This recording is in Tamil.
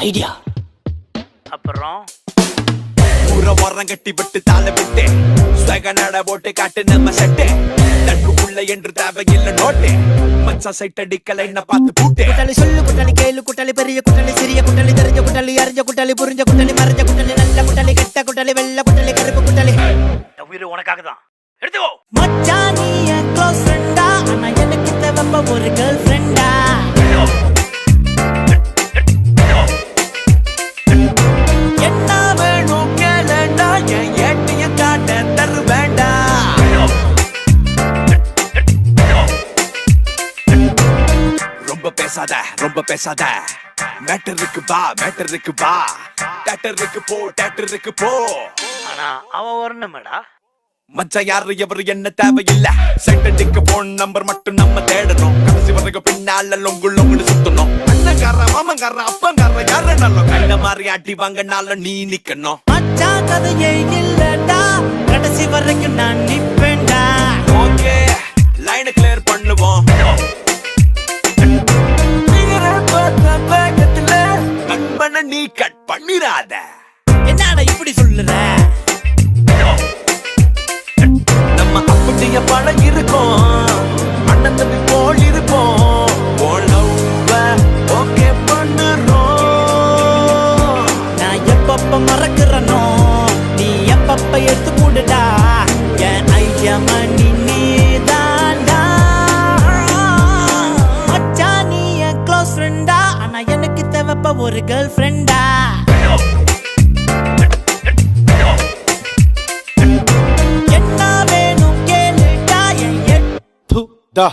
ஐடியா அப்புறம் ஊர ஓரம் கட்டி விட்டு தாள விட்டு ஸ்வக நட போட்டு காட்டு நம்ம செட்டு தட்டுக்குள்ள என்று தேவையில்லை நோட்டு மச்சான் சைட் அடிக்கல என்ன பார்த்து பூட்டு குட்டலி சொல்லு குட்டலி கேளு குட்டலி பெரிய குட்டலி சிறிய குட்டலி தெரிஞ்ச குட்டலி அறிஞ்ச குட்டலி புரிஞ்ச குட்டலி மறைஞ்ச குட்டலி நல்ல குட்டலி கெட்ட குட்டலி வெள்ள குட்டலி கருப்பு குட்டலி உயிர் உனக்காக தான் எடுத்துக்கோ. மச்சான் நீ என் க்ளோஸ் ஃப்ரெண்டா ஆனா எனக்கு தேவைப்ப ஒரு கேர்ள் ஃப்ரெண்டா என்ன வேணும் கேளண்டா என் ஏட்டிய காட்ட தரு வேண்டா ரொம்ப பேசாத மேட்டருக்கு வா தேட்டருக்கு போ ஆனா அவ வரணுமேடா. மச்சான் யாரு எவரு என்ன தேவையில்லை சென்டடிக்கு போன் நம்பர் மட்டும் நம்ம தேடணும் கடைசி வரைக்கும் பின்னால லொங்குன்னு சுத்தணும் அண்ணங்கார மாமங்கார அப்பங்கார யாரு நல்ல கண்ண மாதிரி அடி வாங்கனால நீ நிக்கணும் மச்சான் கதையே இல்லடா கடைசி வரைக்கும் நான் நிப்பேன்டா ஓகே லைனை கிளியர் பண்ணுவோம் நண்பனை நீ கட் பண்ணிராத என்னடா இப்படி சொல்லுற நம்ம அப்படிய பழம் இருக்கும் அண்ணன் தம்பி போல் இருப்போம் ஓகே பண்ணுறோம் நான் எப்பப்ப மறக்கிறனோ நீ எப்பப்ப எடுத்து கூடுடா என் ஐடியா மணி நீதான்டா மச்சான் நீ என் க்ளோஸ் ஃப்ரெண்டா ஆனா எனக்கு தேவைப்ப ஒரு கேர்ள் ஃப்ரெண்டா என்ன வேணும் கேளுடா என் Da.